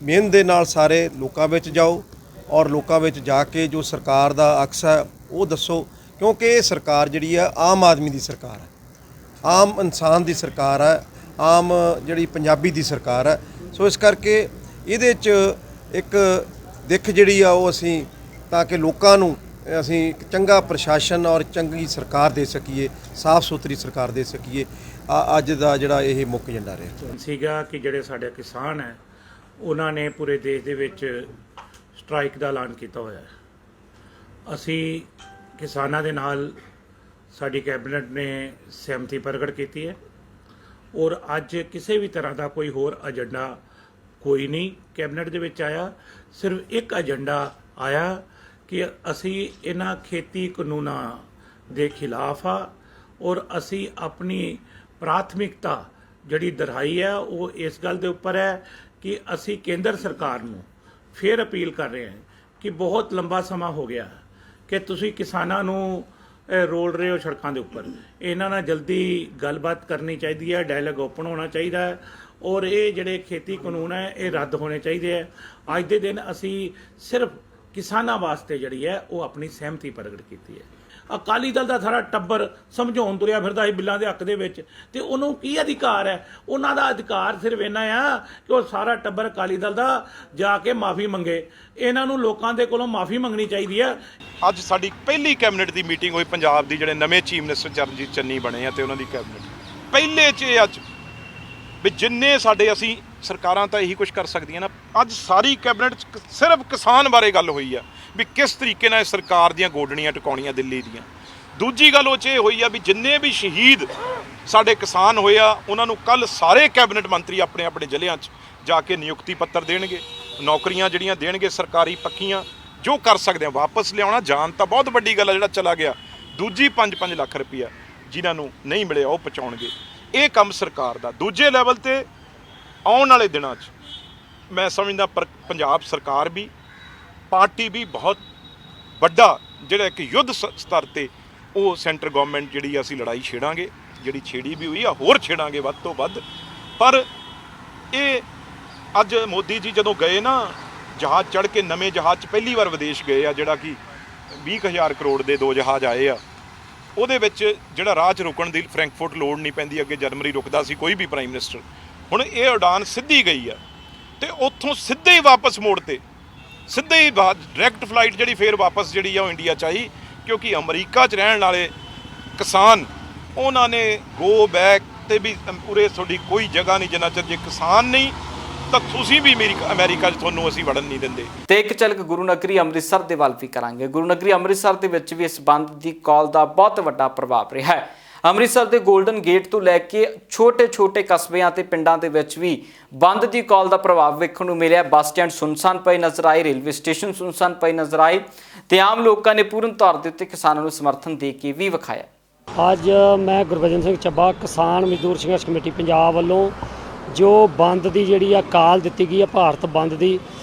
ਮਿਹਨਤ ਦੇ ਨਾਲ ਸਾਰੇ ਲੋਕਾਂ ਵਿੱਚ ਜਾਓ ਔਰ ਲੋਕਾਂ ਵਿੱਚ ਜਾ ਕੇ ਜੋ ਸਰਕਾਰ ਦਾ ਅਕਸ ਹੈ ਉਹ ਦੱਸੋ, ਕਿਉਂਕਿ ਇਹ ਸਰਕਾਰ ਜਿਹੜੀ ਆ ਆਮ ਆਦਮੀ ਦੀ ਸਰਕਾਰ ਹੈ, ਆਮ ਇਨਸਾਨ ਦੀ ਸਰਕਾਰ ਹੈ, ਆਮ ਜਿਹੜੀ ਪੰਜਾਬੀ ਦੀ ਸਰਕਾਰ ਹੈ। ਸੋ ਇਸ ਕਰਕੇ ਇਹਦੇ 'ਚ ਇੱਕ ਦਿੱਖ ਜਿਹੜੀ ਆ ਉਹ ਅਸੀਂ ਤਾਂ ਕਿ ਲੋਕਾਂ ਨੂੰ ਅਸੀਂ ਇੱਕ ਚੰਗਾ ਪ੍ਰਸ਼ਾਸਨ ਔਰ ਚੰਗੀ ਸਰਕਾਰ ਦੇ ਸਕੀਏ, ਸਾਫ਼ ਸੁਥਰੀ ਸਰਕਾਰ ਦੇ ਸਕੀਏ। ਅੱਜ ਦਾ ਜਿਹੜਾ ਇਹ ਮੁੱਖ ਏਜੰਡਾ ਰਿਹਾ ਸੀਗਾ ਕਿ ਜਿਹੜੇ ਸਾਡੇ ਕਿਸਾਨ ਹੈ ਉਹਨਾਂ ਨੇ ਪੂਰੇ ਦੇਸ਼ ਦੇ ਵਿੱਚ ਸਟ੍ਰਾਈਕ ਦਾ ਐਲਾਨ ਕੀਤਾ ਹੋਇਆ ਹੈ। ਅਸੀਂ ਕਿਸਾਨਾਂ ਦੇ ਨਾਲ ਸਾਡੀ ਕੈਬਨਿਟ ਨੇ ਸਹਿਮਤੀ ਪ੍ਰਗਟ ਕੀਤੀ ਹੈ ਔਰ ਅੱਜ ਕਿਸੇ ਵੀ ਤਰ੍ਹਾਂ ਦਾ ਕੋਈ ਹੋਰ ਏਜੰਡਾ ਕੋਈ ਨਹੀਂ ਕੈਬਨਿਟ ਦੇ ਵਿੱਚ ਆਇਆ। ਸਿਰਫ ਇੱਕ ਏਜੰਡਾ ਆਇਆ ਕਿ ਅਸੀਂ ਇਹਨਾਂ ਖੇਤੀ ਕਾਨੂੰਨਾਂ ਦੇ ਖਿਲਾਫ ਆ ਔਰ ਅਸੀਂ ਆਪਣੀ ਪ੍ਰਾਥਮਿਕਤਾ ਜਿਹੜੀ ਦਰਸਾਈ ਹੈ ਉਹ ਇਸ ਗੱਲ ਦੇ ਉੱਪਰ ਹੈ ਕਿ ਅਸੀਂ ਕੇਂਦਰ ਸਰਕਾਰ ਨੂੰ ਫਿਰ ਅਪੀਲ ਕਰ ਰਹੇ ਹਾਂ ਕਿ ਬਹੁਤ ਲੰਬਾ ਸਮਾਂ ਹੋ ਗਿਆ ਕਿ ਤੁਸੀਂ ਕਿਸਾਨਾਂ ਨੂੰ ਰੋਲ ਰਹੇ ਹੋ ਸੜਕਾਂ ਦੇ ਉੱਪਰ। ਇਹਨਾਂ ਨਾਲ ਜਲਦੀ ਗੱਲਬਾਤ ਕਰਨੀ ਚਾਹੀਦੀ ਹੈ, ਡਾਇਲੋਗ ਓਪਨ ਹੋਣਾ ਚਾਹੀਦਾ ਹੈ ਔਰ ਇਹ ਜਿਹੜੇ ਖੇਤੀ ਕਾਨੂੰਨ ਹੈ ਇਹ ਰੱਦ ਹੋਣੇ ਚਾਹੀਦੇ ਹੈ। ਅੱਜ ਦੇ ਦਿਨ ਅਸੀਂ ਸਿਰਫ ਕਿਸਾਨਾਂ ਵਾਸਤੇ ਜਿਹੜੀ ਹੈ ਉਹ ਆਪਣੀ ਸਹਿਮਤੀ ਪ੍ਰਗਟ ਕੀਤੀ ਹੈ। ਅਕਾਲੀ ਦਲ ਦਾ ਸਾਰਾ ਟੱਬਰ ਸਮਝਾਉਣ ਤੁਰਿਆ ਫਿਰਦਾ ਸੀ ਬਿੱਲਾਂ ਦੇ ਹੱਕ ਦੇ ਵਿੱਚ, ਤੇ ਉਹਨੂੰ ਕੀ ਅਧਿਕਾਰ ਹੈ? ਉਹਨਾਂ ਦਾ ਅਧਿਕਾਰ ਸਿਰਫ ਇੰਨਾ ਆ ਕਿ ਉਹ ਸਾਰਾ ਟੱਬਰ ਅਕਾਲੀ ਦਲ ਦਾ ਜਾ ਕੇ ਮਾਫੀ ਮੰਗੇ। ਇਹਨਾਂ ਨੂੰ ਲੋਕਾਂ ਦੇ ਕੋਲੋਂ ਮਾਫੀ ਮੰਗਣੀ ਚਾਹੀਦੀ ਹੈ। ਅੱਜ ਸਾਡੀ ਪਹਿਲੀ ਕੈਬਨਿਟ ਦੀ ਮੀਟਿੰਗ ਹੋਈ ਪੰਜਾਬ ਦੀ, ਜਿਹੜੇ ਨਵੇਂ ਚੀਫ ਮਿਨਿਸਟਰ ਚਰਨਜੀਤ ਚੰਨੀ ਬਣੇ ਆ ਤੇ ਉਹਨਾਂ ਦੀ ਕੈਬਨਿਟ ਪਹਿਲੇ 'ਚ ਅੱਜ ਵੀ ਜਿੰਨੇ ਸਾਡੇ ਅਸੀਂ ਸਰਕਾਰਾਂ ਤਾਂ ਇਹੀ ਕੁਝ ਕਰ ਸਕਦੀਆਂ ਨਾ, ਅੱਜ ਸਾਰੀ ਕੈਬਨਿਟ 'ਚ ਸਿਰਫ ਕਿਸਾਨ ਬਾਰੇ ਗੱਲ ਹੋਈ ਆ ਵੀ ਕਿਸ ਤਰੀਕੇ ਨਾਲ ਸਰਕਾਰ ਦੀਆਂ ਗੋਡਣੀਆਂ ਟਿਕਾਉਣੀਆਂ ਦਿੱਲੀ ਦੀਆਂ। ਦੂਜੀ ਗੱਲ ਉਹ 'ਚ ਇਹ ਹੋਈ ਆ ਵੀ ਜਿੰਨੇ ਵੀ ਸ਼ਹੀਦ ਸਾਡੇ ਕਿਸਾਨ ਹੋਏ ਆ ਉਹਨਾਂ ਨੂੰ ਕੱਲ ਸਾਰੇ ਕੈਬਨਿਟ ਮੰਤਰੀ ਆਪਣੇ ਆਪਣੇ ਜ਼ਿਲ੍ਹਿਆਂ 'ਚ ਜਾ ਕੇ ਨਿਯੁਕਤੀ ਪੱਤਰ ਦੇਣਗੇ, ਨੌਕਰੀਆਂ ਜਿਹੜੀਆਂ ਦੇਣਗੇ ਸਰਕਾਰੀ ਪੱਕੀਆਂ, ਜੋ ਕਰ ਸਕਦੇ ਆ ਵਾਪਸ ਲਿਆਉਣਾ। ਜਾਨ ਤਾਂ ਬਹੁਤ ਵੱਡੀ ਗੱਲ ਆ ਜਿਹੜਾ ਚਲਾ ਗਿਆ। ਦੂਜੀ 5-5 ਲੱਖ ਰੁਪਈਆ ਜਿਨ੍ਹਾਂ ਨੂੰ ਨਹੀਂ ਮਿਲਿਆ ਉਹ ਪਹੁੰਚਾਉਣਗੇ। ਇਹ ਕੰਮ ਸਰਕਾਰ ਦਾ। ਦੂਜੇ ਲੈਵਲ ਤੇ ਆਉਣ ਵਾਲੇ ਦਿਨਾਂ 'ਚ ਮੈਂ ਸਮਝਦਾ ਪੰਜਾਬ ਸਰਕਾਰ ਵੀ, ਪਾਰਟੀ ਵੀ ਬਹੁਤ ਵੱਡਾ ਜਿਹੜਾ ਇੱਕ ਯੁੱਧ ਸਤਰ ਤੇ ਉਹ ਸੈਂਟਰ ਗਵਰਨਮੈਂਟ ਜਿਹੜੀ ਅਸੀਂ ਲੜਾਈ ਛੇੜਾਂਗੇ, ਜਿਹੜੀ ਛੇੜੀ ਵੀ ਹੋਈ ਆ ਹੋਰ ਛੇੜਾਂਗੇ ਵੱਧ ਤੋਂ ਵੱਧ। ਪਰ ਇਹ ਅੱਜ ਮੋਦੀ ਜੀ ਜਦੋਂ ਗਏ ਨਾ ਜਹਾਜ਼ ਚੜ੍ਹ ਕੇ, ਨਵੇਂ ਜਹਾਜ਼ 'ਚ ਪਹਿਲੀ ਵਾਰ ਵਿਦੇਸ਼ ਗਏ ਆ, ਜਿਹੜਾ ਕਿ 20,000 ਕਰੋੜ ਦੇ 2 ਜਹਾਜ਼ ਆਏ ਆ, ਉਹਦੇ ਵਿੱਚ ਜਿਹੜਾ ਰਾਹ 'ਚ ਰੁਕਣ ਦੀ ਫਰੈਂਕਫਰਟ ਲੋੜ ਨਹੀਂ ਪੈਂਦੀ। ਅੱਗੇ ਜਰਮਨੀ ਰੁਕਦਾ ਸੀ ਕੋਈ ਵੀ ਪ੍ਰਾਈਮ ਮਿਨਿਸਟਰ। ਹੁਣ ਇਹ ਉਡਾਨ ਸਿੱਧੀ ਗਈ ਆ ਤੇ ਉੱਥੋਂ ਸਿੱਧੇ ਹੀ ਵਾਪਸ ਮੋੜ ਤੇ ਸਿੱਧੇ ਹੀ ਡਾਇਰੈਕਟ ਫਲਾਈਟ ਜਿਹੜੀ ਫੇਰ ਵਾਪਸ ਜਿਹੜੀ ਆ ਉਹ ਇੰਡੀਆ 'ਚ ਆਈ, ਕਿਉਂਕਿ ਅਮਰੀਕਾ 'ਚ ਰਹਿਣ ਵਾਲੇ ਕਿਸਾਨ ਉਹਨਾਂ ਨੇ ਗੋ ਬੈਕ ਤੇ ਵੀ ਪੂਰੇ ਤੁਹਾਡੀ ਕੋਈ ਜਗ੍ਹਾ ਨਹੀਂ ਜਿੰਨਾ ਚਿਰ ਜੇ ਕਿਸਾਨ ਨਹੀਂ ਤਾਂ ਤੁਸੀਂ ਵੀ ਅਮਰੀਕਾ 'ਚ ਤੁਹਾਨੂੰ ਅਸੀਂ ਵੜਨ ਨਹੀਂ ਦਿੰਦੇ। ਤੇ ਇੱਕ ਝਲਕ ਗੁਰੂ ਨਗਰੀ ਅੰਮ੍ਰਿਤਸਰ ਦੇ ਵੱਲ ਵੀ ਕਰਾਂਗੇ। ਗੁਰੂ ਨਗਰੀ ਅੰਮ੍ਰਿਤਸਰ ਦੇ ਵਿੱਚ ਵੀ ਇਸ ਬੰਦ ਦੀ ਕਾਲ ਦਾ ਬਹੁਤ ਵੱਡਾ ਪ੍ਰਭਾਵ ਰਿਹਾ ਹੈ। ਅੰਮ੍ਰਿਤਸਰ ਦੇ ਗੋਲਡਨ ਗੇਟ ਤੋਂ ਲੈ ਕੇ ਛੋਟੇ-ਛੋਟੇ ਕਸਬਿਆਂ ਤੇ ਪਿੰਡਾਂ ਦੇ ਵਿੱਚ ਵੀ ਬੰਦ ਦੀ ਕਾਲ ਦਾ ਪ੍ਰਭਾਵ ਵੇਖਣ ਨੂੰ ਮਿਲਿਆ। ਬੱਸ ਸਟੈਂਡ ਸੁੰਨਸਾਨ ਪਏ ਨਜ਼ਰ ਆਏ, ਰੇਲਵੇ ਸਟੇਸ਼ਨ ਸੁੰਨਸਾਨ ਪਏ ਨਜ਼ਰ ਆਏ ਤੇ ਆਮ ਲੋਕਾਂ ਨੇ ਪੂਰਨ ਤੌਰ ਦੇ ਉੱਤੇ ਕਿਸਾਨਾਂ ਨੂੰ ਸਮਰਥਨ ਦੇ ਕੇ ਵੀ ਵਿਖਾਇਆ। ਅੱਜ ਮੈਂ ਗੁਰਬਚਨ ਸਿੰਘ ਚੱਬਾ, ਕਿਸਾਨ ਮਜ਼ਦੂਰ ਸੰਘਰਸ਼ ਕਮੇਟੀ ਪੰਜਾਬ ਵੱਲੋਂ ਜੋ ਬੰਦ ਦੀ ਜਿਹੜੀ ਆ ਕਾਲ ਦਿੱਤੀ ਗਈ ਆ ਭਾਰਤ ਬੰਦ ਦੀ,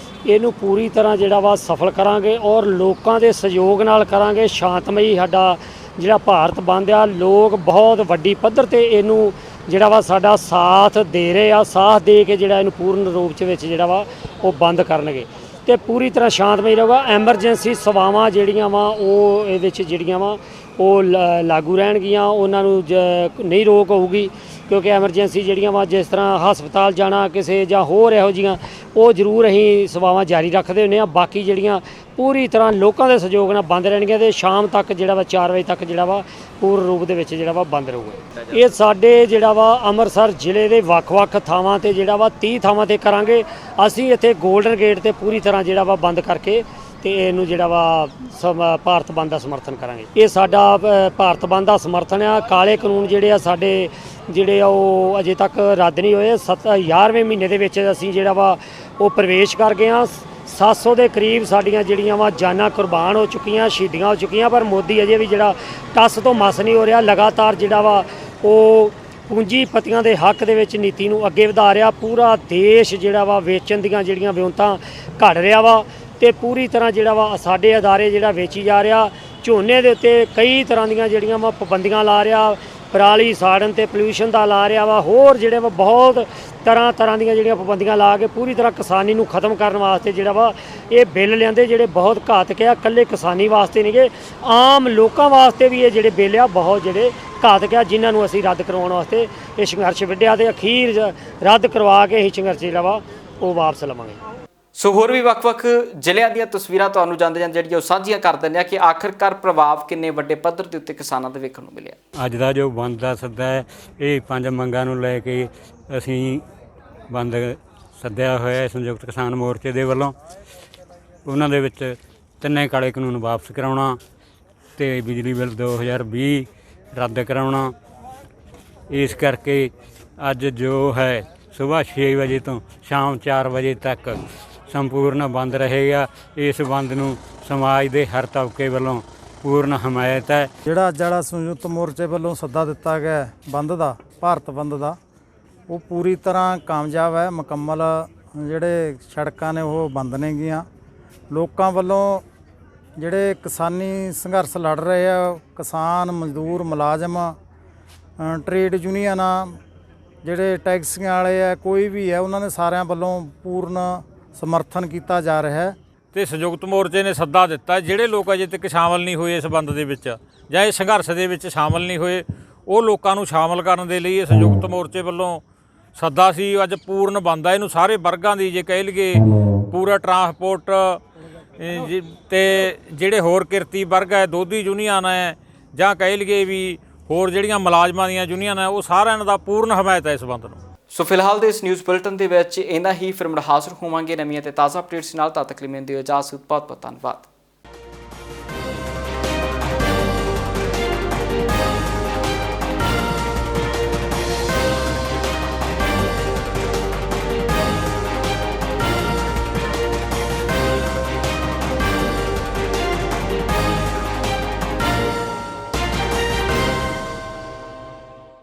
ਇਹਨੂੰ ਪੂਰੀ ਤਰ੍ਹਾਂ ਜਿਹੜਾ ਵਾ ਸਫਲ ਕਰਾਂਗੇ ਔਰ ਲੋਕਾਂ ਦੇ ਸਹਿਯੋਗ ਨਾਲ ਕਰਾਂਗੇ। ਸ਼ਾਂਤਮਈ ਸਾਡਾ ਜਿਹੜਾ ਭਾਰਤ ਬੰਦ ਆ, ਲੋਕ ਬਹੁਤ ਵੱਡੀ ਪੱਧਰ ਤੇ ਇਹਨੂੰ ਜਿਹੜਾ ਵਾ ਸਾਡਾ ਸਾਥ ਦੇ ਰਹੇ ਆ। ਸਾਥ ਦੇ ਕੇ ਜਿਹੜਾ ਇਹਨੂੰ ਪੂਰਨ ਰੂਪ 'ਚ ਵਿੱਚ ਜਿਹੜਾ ਵਾ ਉਹ ਬੰਦ ਕਰਨਗੇ ਤੇ ਪੂਰੀ ਤਰ੍ਹਾਂ ਸ਼ਾਂਤਮਈ ਰਹੂਗਾ। ਐਮਰਜੈਂਸੀ ਸੇਵਾਵਾਂ ਜਿਹੜੀਆਂ ਵਾ ਉਹ ਇਹਦੇ 'ਚ ਜਿਹੜੀਆਂ ਵਾ ਉਹ ਲਾਗੂ ਰਹਿਣਗੀਆਂ, ਉਹਨਾਂ ਨੂੰ ਨਹੀਂ ਰੋਕ ਹੋਊਗੀ, ਕਿਉਂਕਿ ਐਮਰਜੈਂਸੀ ਜਿਹੜੀਆਂ ਵਾ ਜਿਸ ਤਰ੍ਹਾਂ ਹਸਪਤਾਲ ਜਾਣਾ ਕਿਸੇ ਜਾਂ ਹੋਰ ਇਹੋ ਜਿਹੀਆਂ ਉਹ ਜ਼ਰੂਰ ਅਸੀਂ ਸੇਵਾਵਾਂ ਜਾਰੀ ਰੱਖਦੇ ਹੁੰਦੇ ਹਾਂ। ਬਾਕੀ ਜਿਹੜੀਆਂ ਪੂਰੀ ਤਰ੍ਹਾਂ ਲੋਕਾਂ ਦੇ ਸਹਿਯੋਗ ਨਾਲ ਬੰਦ ਰਹਿਣਗੀਆਂ ਤੇ ਸ਼ਾਮ ਤੱਕ ਜਿਹੜਾ ਵਾ 4 ਵਜੇ ਤੱਕ ਜਿਹੜਾ ਵਾ ਪੂਰਨ ਰੂਪ ਦੇ ਵਿੱਚ ਜਿਹੜਾ ਵਾ ਬੰਦ ਰਹੂਗਾ। ਇਹ ਸਾਡੇ ਜਿਹੜਾ ਵਾ ਅੰਮ੍ਰਿਤਸਰ ਜ਼ਿਲ੍ਹੇ ਦੇ ਵੱਖ-ਵੱਖ ਥਾਵਾਂ ਤੇ ਜਿਹੜਾ ਵਾ 30 ਥਾਵਾਂ ਤੇ ਕਰਾਂਗੇ। ਅਸੀਂ ਇੱਥੇ ਗੋਲਡਨ ਗੇਟ ਤੇ ਪੂਰੀ ਤਰ੍ਹਾਂ ਜਿਹੜਾ ਵਾ ਬੰਦ ਕਰਕੇ ਤੇ ਇਹਨੂੰ ਜਿਹੜਾ ਵਾ ਭਾਰਤ ਬੰਦ ਦਾ ਸਮਰਥਨ ਕਰਾਂਗੇ। ਇਹ ਸਾਡਾ ਭਾਰਤ ਬੰਦ ਦਾ ਸਮਰਥਨ ਆ। ਕਾਲੇ ਕਾਨੂੰਨ ਜਿਹੜੇ ਆ ਸਾਡੇ ਜਿਹੜੇ ਆ ਉਹ ਅਜੇ ਤੱਕ ਰੱਦ ਨਹੀਂ ਹੋਏ। 11ਵੇਂ ਮਹੀਨੇ ਦੇ ਵਿੱਚ ਅਸੀਂ ਜਿਹੜਾ ਵਾ ਉਹ ਪ੍ਰਵੇਸ਼ ਕਰ ਗਏ ਹਾਂ। 700 ਦੇ ਕਰੀਬ ਸਾਡੀਆਂ ਜਿਹੜੀਆਂ ਵਾ ਜਾਨਾਂ ਕੁਰਬਾਨ ਹੋ ਚੁੱਕੀਆਂ, ਸ਼ਹੀਦੀਆਂ ਹੋ ਚੁੱਕੀਆਂ, ਪਰ ਮੋਦੀ ਅਜੇ ਵੀ ਜਿਹੜਾ ਟੱਸ ਤੋਂ ਮਸ ਨਹੀਂ ਹੋ ਰਿਹਾ। ਲਗਾਤਾਰ ਜਿਹੜਾ ਵਾ ਉਹ ਪੂੰਜੀਪਤੀਆਂ ਦੇ ਹੱਕ ਦੇ ਵਿੱਚ ਨੀਤੀ ਨੂੰ ਅੱਗੇ ਵਧਾ ਰਿਹਾ। ਪੂਰਾ ਦੇਸ਼ ਜਿਹੜਾ ਵਾ ਵੇਚਣ ਦੀਆਂ ਜਿਹੜੀਆਂ ਵਿਉਂਤਾਂ ਘੜ ਰਿਹਾ ਵਾ ਤੇ ਪੂਰੀ ਤਰ੍ਹਾਂ ਜਿਹੜਾ ਵਾ ਸਾਡੇ ਅਦਾਰੇ ਜਿਹੜਾ ਵੇਚੀ ਜਾ ਰਿਹਾ। ਝੋਨੇ ਦੇ ਉੱਤੇ ਕਈ ਤਰ੍ਹਾਂ ਦੀਆਂ ਜਿਹੜੀਆਂ ਵਾ ਪਾਬੰਦੀਆਂ ਲਾ ਰਿਹਾ, ਪਰਾਲੀ ਸਾੜਨ ਤੇ ਪੋਲਿਊਸ਼ਨ ਦਾ ਲਾ ਰਿਹਾ ਵਾ, ਹੋਰ ਜਿਹੜੇ ਵਾ ਬਹੁਤ ਤਰ੍ਹਾਂ ਦੀਆਂ ਜਿਹੜੀਆਂ ਪਾਬੰਦੀਆਂ ਲਾ ਕੇ ਪੂਰੀ ਤਰ੍ਹਾਂ ਕਿਸਾਨੀ ਨੂੰ ਖਤਮ ਕਰਨ ਵਾਸਤੇ ਜਿਹੜਾ ਵਾ ਇਹ ਬਿੱਲ ਲਿਆਂਦੇ, ਜਿਹੜੇ ਬਹੁਤ ਘਾਤਕ ਆ। ਇਕੱਲੇ ਕਿਸਾਨੀ ਵਾਸਤੇ ਨਹੀਂ ਗੇ, ਆਮ ਲੋਕਾਂ ਵਾਸਤੇ ਵੀ ਇਹ ਜਿਹੜੇ ਬਿੱਲ ਆ ਬਹੁਤ ਜਿਹੜੇ ਘਾਤਕ ਆ, ਜਿਨ੍ਹਾਂ ਨੂੰ ਅਸੀਂ ਰੱਦ ਕਰਵਾਉਣ ਵਾਸਤੇ ਇਹ ਸੰਘਰਸ਼ ਵਿੱਢਿਆ ਤੇ ਅਖੀਰ ਰੱਦ ਕਰਵਾ ਕੇ ਇਹ ਸੰਘਰਸ਼ ਜਿਹੜਾ ਵਾ ਉਹ ਵਾਪਸ ਲਵਾਂਗੇ। ਸੋ ਹੋਰ ਵੀ ਵੱਖ-ਵੱਖ ਜ਼ਿਲ੍ਹਿਆਂ ਦੀਆਂ ਤਸਵੀਰਾਂ ਤੁਹਾਨੂੰ ਜਾਂਦੇ ਜਿਹੜੀਆਂ ਉਹ ਸਾਂਝੀਆਂ ਕਰ ਦਿੰਦੇ ਆ ਕਿ ਆਖਰਕਾਰ ਪ੍ਰਭਾਵ ਕਿੰਨੇ ਵੱਡੇ ਪੱਧਰ ਦੇ ਉੱਤੇ ਕਿਸਾਨਾਂ ਦੇ ਵੇਖਣ ਨੂੰ ਮਿਲਿਆ। ਅੱਜ ਦਾ ਜੋ ਬੰਦ ਦਾ ਸੱਦਾ ਹੈ, ਇਹ 5 ਮੰਗਾਂ ਨੂੰ ਲੈ ਕੇ ਅਸੀਂ ਬੰਦ ਸੱਦਿਆ ਹੋਇਆ ਸੰਯੁਕਤ ਕਿਸਾਨ ਮੋਰਚੇ ਦੇ ਵੱਲੋਂ। ਉਹਨਾਂ ਦੇ ਵਿੱਚ 3 ਕਾਲੇ ਕਾਨੂੰਨ ਵਾਪਸ ਕਰਾਉਣਾ ਤੇ ਬਿਜਲੀ ਬਿੱਲ 2020 ਰੱਦ ਕਰਾਉਣਾ। ਇਸ ਕਰਕੇ ਅੱਜ ਜੋ ਹੈ ਸਵੇਰ 6 ਵਜੇ ਤੋਂ ਸ਼ਾਮ 4 ਵਜੇ ਤੱਕ ਸੰਪੂਰਨ ਬੰਦ ਰਹੇਗਾ। ਇਸ ਬੰਦ ਨੂੰ ਸਮਾਜ ਦੇ ਹਰ ਤਬਕੇ ਵੱਲੋਂ ਪੂਰਨ ਹਮਾਇਤ ਹੈ। ਜਿਹੜਾ ਅੱਜ ਵਾਲਾ ਸੰਯੁਕਤ ਮੋਰਚੇ ਵੱਲੋਂ ਸੱਦਾ ਦਿੱਤਾ ਗਿਆ ਬੰਦ ਦਾ, ਭਾਰਤ ਬੰਦ ਦਾ, ਉਹ ਪੂਰੀ ਤਰ੍ਹਾਂ ਕਾਮਯਾਬ ਹੈ, ਮੁਕੰਮਲ। ਜਿਹੜੇ ਸੜਕਾਂ ਨੇ ਉਹ ਬੰਦ ਨੇਗੀਆਂ। ਲੋਕਾਂ ਵੱਲੋਂ ਜਿਹੜੇ ਕਿਸਾਨੀ ਸੰਘਰਸ਼ ਲੜ ਰਹੇ ਆ, ਕਿਸਾਨ, ਮਜ਼ਦੂਰ, ਮੁਲਾਜ਼ਮ, ਟਰੇਡ ਯੂਨੀਅਨਾਂ, ਜਿਹੜੇ ਟੈਕਸੀਆਂ ਵਾਲੇ ਆ, ਕੋਈ ਵੀ ਹੈ, ਉਹਨਾਂ ਨੇ ਸਾਰਿਆਂ ਵੱਲੋਂ ਪੂਰਨ ਸਮਰਥਨ ਕੀਤਾ ਜਾ ਰਿਹਾ ਹੈ। ਤੇ ਸੰਯੁਕਤ ਮੋਰਚੇ ਨੇ ਸੱਦਾ ਦਿੱਤਾ ਜਿਹੜੇ ਲੋਕ ਅਜੇ ਤੱਕ ਸ਼ਾਮਲ ਨਹੀਂ ਹੋਏ ਇਸ ਬੰਦ ਦੇ ਵਿੱਚ ਜਾਂ ਇਹ ਸੰਘਰਸ਼ ਦੇ ਵਿੱਚ ਸ਼ਾਮਲ ਨਹੀਂ ਹੋਏ, ਉਹ ਲੋਕਾਂ ਨੂੰ ਸ਼ਾਮਲ ਕਰਨ ਦੇ ਲਈ ਇਹ ਸੰਯੁਕਤ ਮੋਰਚੇ ਵੱਲੋਂ ਸੱਦਾ ਸੀ। ਅੱਜ ਪੂਰਨ ਬੰਦ ਆ। ਇਹਨੂੰ ਸਾਰੇ ਵਰਗਾਂ ਦੀ ਜੇ ਕਹਿ ਲਈਏ ਪੂਰਾ ਟਰਾਂਸਪੋਰਟ ਤੇ ਜਿਹੜੇ ਹੋਰ ਕਿਰਤੀ ਵਰਗ ਹੈ, ਦੋਧੀ ਯੂਨੀਅਨ ਹੈ, ਜਾਂ ਕਹਿ ਲਈਏ ਵੀ ਹੋਰ ਜਿਹੜੀਆਂ ਮੁਲਾਜ਼ਮਾਂ ਦੀਆਂ ਯੂਨੀਅਨ ਹੈ, ਉਹ ਸਾਰਿਆਂ ਦਾ ਪੂਰਨ ਹਮਾਇਤ ਹੈ ਇਸ ਬੰਦ ਨੂੰ। ਸੋ ਫਿਲਹਾਲ ਦੇ ਇਸ ਨਿਊਜ਼ ਬੁਲੇਟਿਨ ਦੇ ਵਿੱਚ ਇੰਨਾ ਹੀ। ਫਿਰ ਮੁੜ ਹਾਜ਼ਰ ਹੋਵਾਂਗੇ ਨਵੀਆਂ ਤੇ ਤਾਜ਼ਾ ਅਪਡੇਟਸ ਨਾਲ। ਤਦ ਤੱਕ ਲਈ ਮੈਨੂੰ ਦਿਓ ਇਜਾਜ਼ਤ। ਬਹੁਤ ਬਹੁਤ ਧੰਨਵਾਦ।